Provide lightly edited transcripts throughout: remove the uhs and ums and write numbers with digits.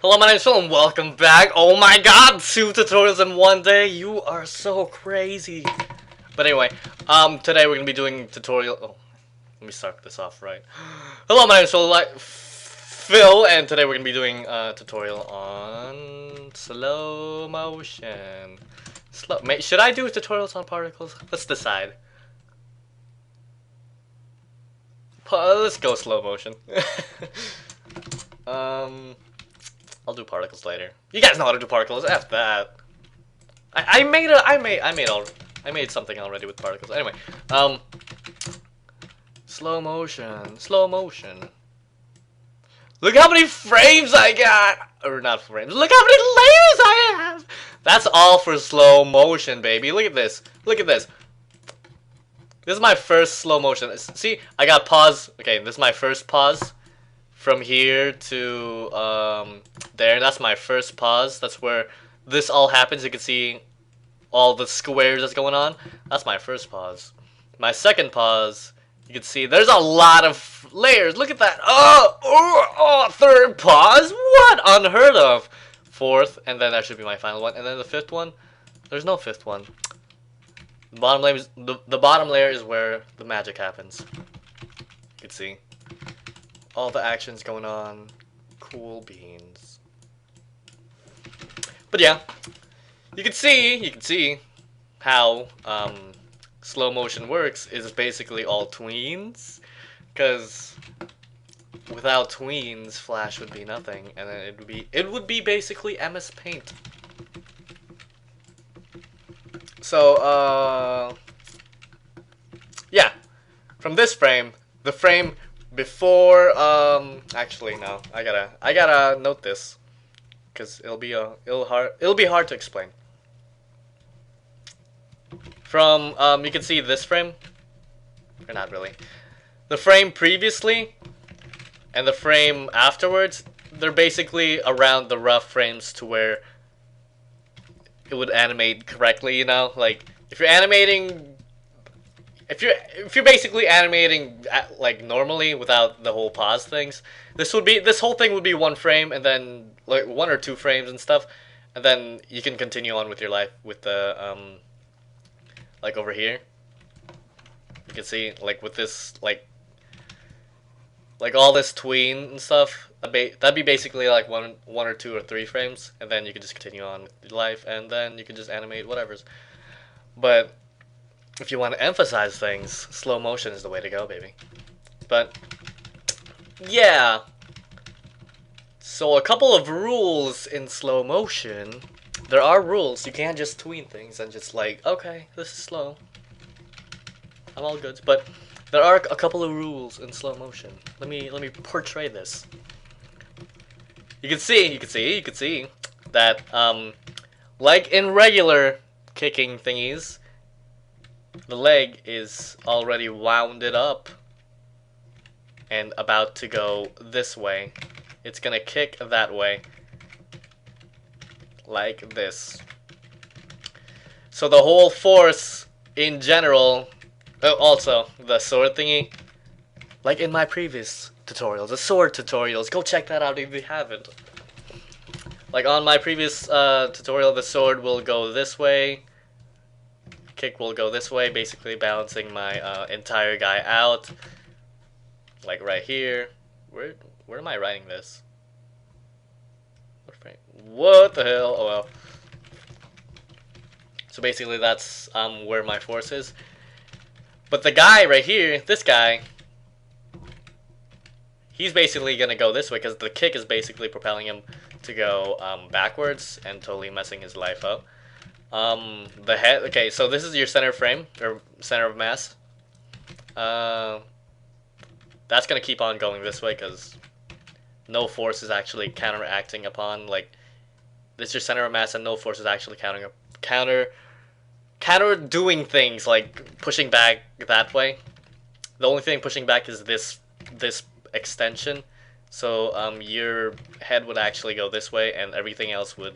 Hello, my name is Phil, and welcome back. Oh my god, 2 tutorials in one day. You are so crazy. But anyway, today we're gonna be doing tutorial. Oh, let me start this off right. Hello, my name is Phil, and today we're gonna be doing a tutorial on slow motion. Should I do tutorials on particles? Let's decide. Let's go slow motion. I'll do particles later. You guys know how to do particles. F that. I made something already with particles. Anyway, slow motion, slow motion. Look how many frames I got, or not frames. Look how many layers I have. That's all for slow motion, baby. Look at this. Look at this. This is my first slow motion. See, I got pause. Okay, this is my first pause. From here to there, that's my first pause. That's where this all happens. You can see all the squares that's going on. That's my first pause. My second pause, you can see there's a lot of layers. Look at that. Oh, third pause. What? Unheard of. Fourth, and then that should be my final one. And then the fifth one, there's no fifth one. The bottom layer the bottom layer is where the magic happens. You can see all the actions going on. Cool beans. But yeah, you can see how slow motion works is basically all tweens, because without tweens Flash would be nothing, and then it would be basically MS Paint. So yeah, from this frame, the frame before actually no, I gotta note this because it'll be hard to explain. From you can see this frame, or not really, the frame previously and the frame afterwards, they're basically around the rough frames to where it would animate correctly, you know? Like if you're animating, if you're basically animating like normally without the whole pause things, this whole thing would be one frame, and then like 1 or 2 frames and stuff, and then you can continue on with your life with the like over here. You can see like with this like all this tween and stuff. That'd be basically like one or 2 or 3 frames, and then you can just continue on with your life, and then you can just animate whatever's. But if you want to emphasize things, slow motion is the way to go, baby. But yeah, so a couple of rules in slow motion. There are rules. You can't just tween things and just like, okay, this is slow, I'm all good. But there are a couple of rules in slow motion. Let me portray this. You can see that like in regular kicking thingies, the leg is already wounded up and about to go this way. It's gonna kick that way like this. So the whole force in general. Also, the sword thingy, like in my previous tutorials, the sword tutorials, go check that out if you haven't. Like on my previous tutorial, the sword will go this way, kick will go this way, basically balancing my entire guy out. Like right here. Where am I writing this? What the hell? Oh well. So basically that's where my force is. But the guy right here, this guy, he's basically going to go this way because the kick is basically propelling him to go backwards and totally messing his life up. The head, okay, so this is your center frame, or center of mass. That's going to keep on going this way because no force is actually counteracting upon, like, this is your center of mass and no force is actually counter doing things like pushing back that way. The only thing pushing back is this extension. So your head would actually go this way and everything else would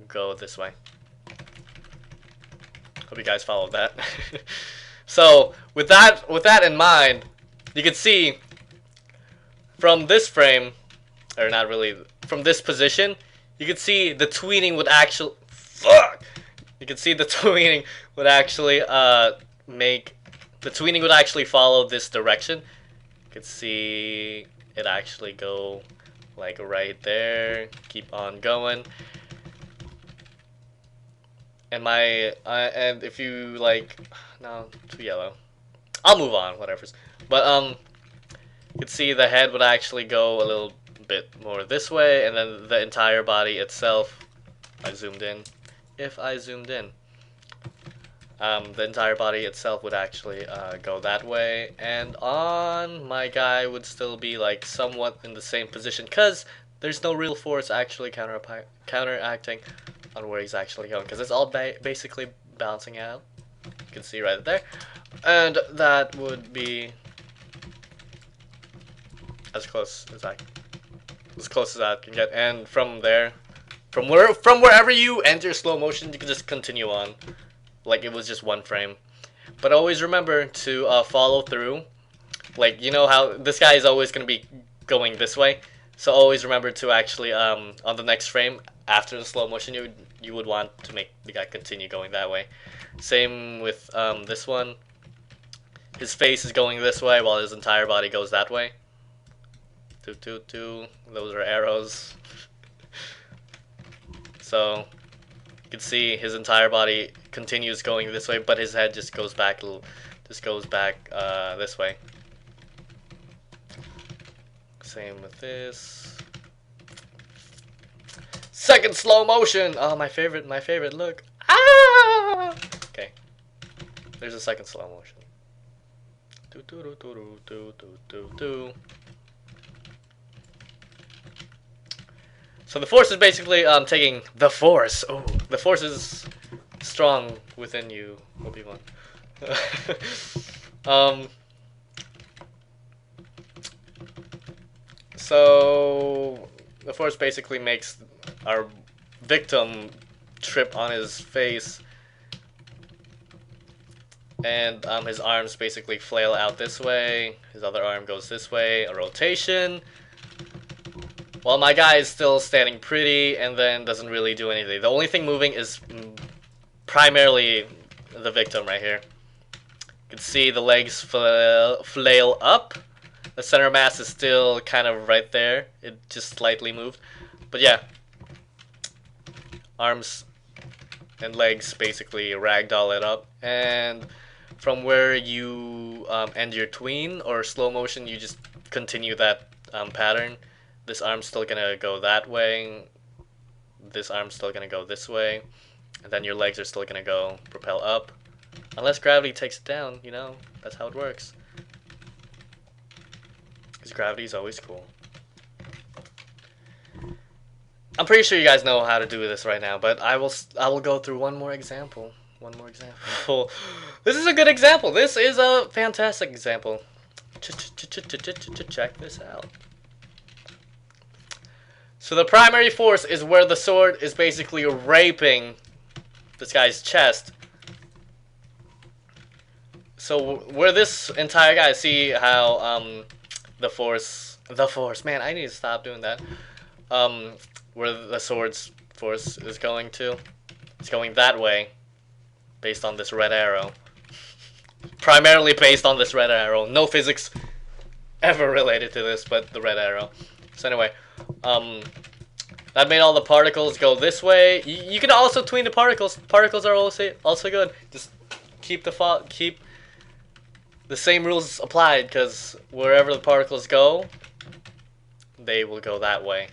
go this way. Hope you guys followed that. So with that in mind, you can see from this frame or not really, from this position, you could see the tweening would actually, fuck! You could see the tweening would actually follow this direction. You could see it actually go like right there, keep on going. And and if you like, no, too yellow. I'll move on, whatever's. But you could see the head would actually go a little bit more this way, and then the entire body itself. I zoomed in. If I zoomed in, the entire body itself would actually go that way, and on my guy would still be like somewhat in the same position, cause there's no real force actually counteracting on where he's actually going, because it's all basically balancing out. You can see right there, and that would be as close as I can get. And from there, from wherever you enter slow motion, you can just continue on, like it was just one frame. But always remember to follow through. Like, you know how this guy is always gonna be going this way. So always remember to actually, on the next frame, after the slow motion, you would want to make the guy continue going that way. Same with this one. His face is going this way while his entire body goes that way. Those are arrows. So you can see his entire body continues going this way, but his head just goes back this way. Same with this. Second slow motion. Oh, my favorite. Look. Ah! Okay. There's a second slow motion. So the force is basically taking the force. Oh, the force is strong within you, Obi-Wan. So the force basically makes our victim trip on his face, and his arms basically flail out this way, his other arm goes this way, a rotation, while my guy is still standing pretty and then doesn't really do anything. The only thing moving is primarily the victim right here. You can see the legs flail up. The center mass is still kind of right there. It just slightly moved. But yeah, arms and legs basically ragdoll it up. And from where you end your tween or slow motion, you just continue that pattern. This arm's still gonna go that way. This arm's still gonna go this way. And then your legs are still gonna go propel up. Unless gravity takes it down, you know, that's how it works. Because gravity is always cool. I'm pretty sure you guys know how to do this right now, but I will go through one more example. This is a good example. This is a fantastic example. Check this out. So the primary force is where the sword is basically raping this guy's chest. So where this entire guy, see how the force, man, I need to stop doing that. Where the sword's force is going to, it's going that way, based on this red arrow. Primarily based on this red arrow. No physics ever related to this, but the red arrow. So anyway, that made all the particles go this way. You can also tween the particles. Particles are also good. Just keep the same rules applied, because wherever the particles go, they will go that way.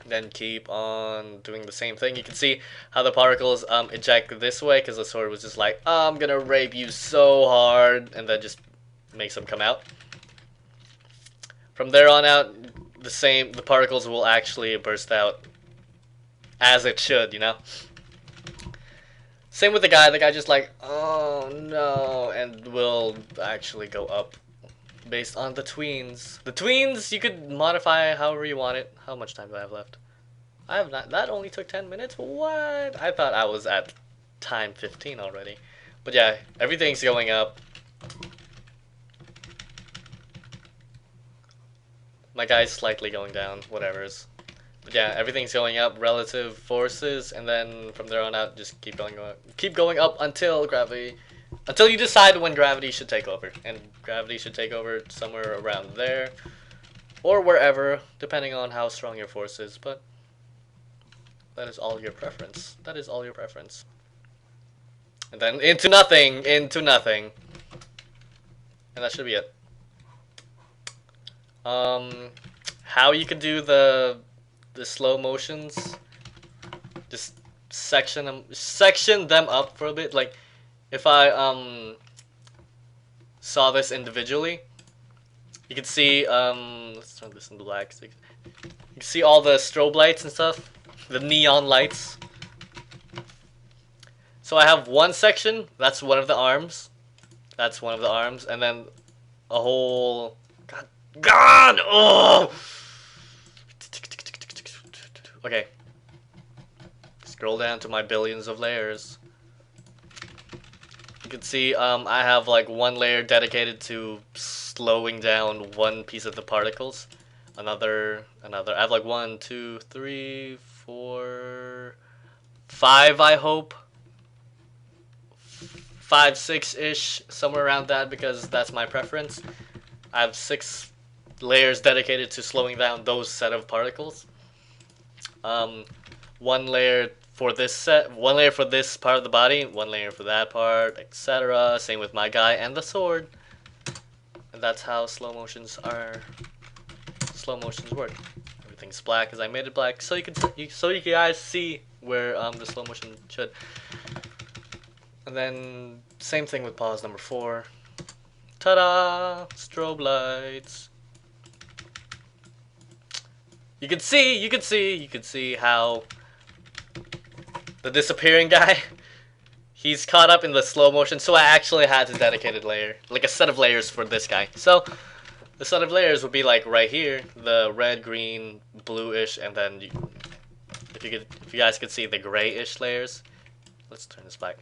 Then keep on doing the same thing. You can see how the particles eject this way, because the sword was just like, oh, I'm gonna rape you so hard, and then just makes them come out. From there on out, the particles will actually burst out as it should, you know. Same with the guy. The guy just like, oh no, and will actually go up based on the tweens. The tweens you could modify however you want it. How much time do I have left? I have not. That only took 10 minutes. What? I thought I was at time 15 already. But yeah, everything's going up. My guy's slightly going down, whatever's. But yeah, everything's going up, relative forces, and then from there on out, just keep going up until gravity, until you decide when gravity should take over. And gravity should take over somewhere around there, or wherever, depending on how strong your force is, but that is all your preference. That is all your preference. And then into nothing, and that should be it. How you could do the slow motions, just section them up for a bit. Like if I saw this individually, you could see let's turn this into black. So you can see all the strobe lights and stuff, the neon lights. So I have one section, that's one of the arms. That's one of the arms, and then a whole God! Oh! Okay. Scroll down to my billions of layers. You can see I have like one layer dedicated to slowing down one piece of the particles. Another. I have like 1, 2, 3, 4, 5, I hope. 5, 6-ish, somewhere around that, because that's my preference. I have 6 layers dedicated to slowing down those set of particles. One layer for this part of the body, one layer for that part, etc. Same with my guy and the sword. And that's how slow motions work. Everything's black because I made it black so you guys see where the slow motion should. And then same thing with pause number 4. Ta-da! Strobe lights. You can see how the disappearing guy, he's caught up in the slow motion, so I actually had a dedicated layer, like a set of layers for this guy. So the set of layers would be like right here, the red, green, bluish, and then if you guys could see the grayish layers. Let's turn this back.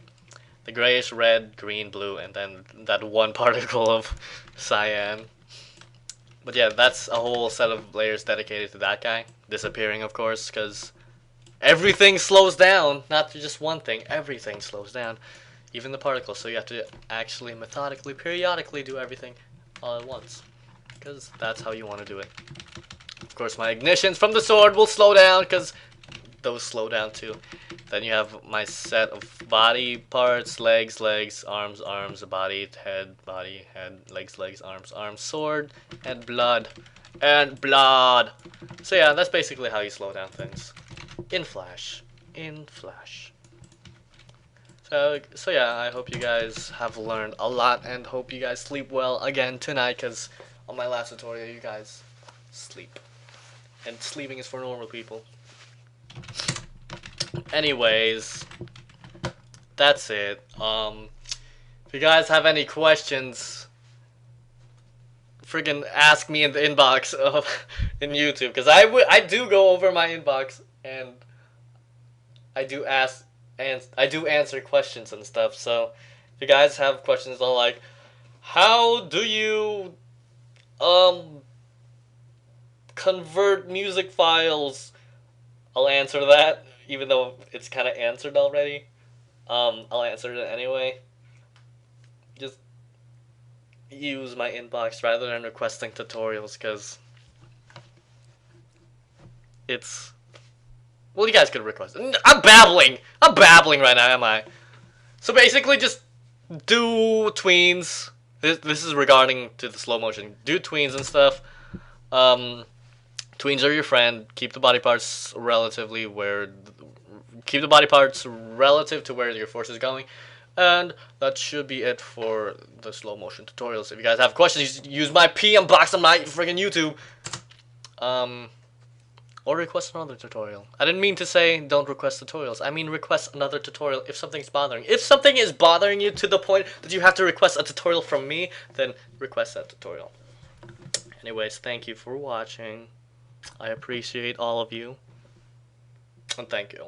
The grayish, red, green, blue, and then that one particle of cyan. But yeah, that's a whole set of layers dedicated to that guy. Disappearing, of course, because everything slows down. Not just one thing, everything slows down. Even the particles, so you have to actually methodically, periodically do everything all at once. Because that's how you want to do it. Of course, my ignitions from the sword will slow down, because those slow down too. Then you have my set of body parts, legs, arms, body, head, legs, arms, sword, and blood. So yeah, that's basically how you slow down things. In Flash. So yeah, I hope you guys have learned a lot and hope you guys sleep well again tonight, because on my last tutorial you guys sleep. And sleeping is for normal people. Anyways, that's it. If you guys have any questions, friggin' ask me in the inbox in YouTube, because I do go over my inbox and I do answer questions and stuff. So if you guys have questions like how do you convert music files, I'll answer that. Even though it's kind of answered already, I'll answer it anyway. Just use my inbox rather than requesting tutorials, because it's... Well, you guys could request it. I'm babbling right now, am I? So basically, just do tweens. This is regarding to the slow motion. Do tweens and stuff. Tweens are your friend. Keep the body parts relative to where your force is going. And that should be it for the slow motion tutorials. If you guys have questions, use my PM box on my freaking YouTube. Or request another tutorial. I didn't mean to say don't request tutorials. I mean request another tutorial if something's bothering. If something is bothering you to the point that you have to request a tutorial from me, then request that tutorial. Anyways, thank you for watching. I appreciate all of you. And thank you.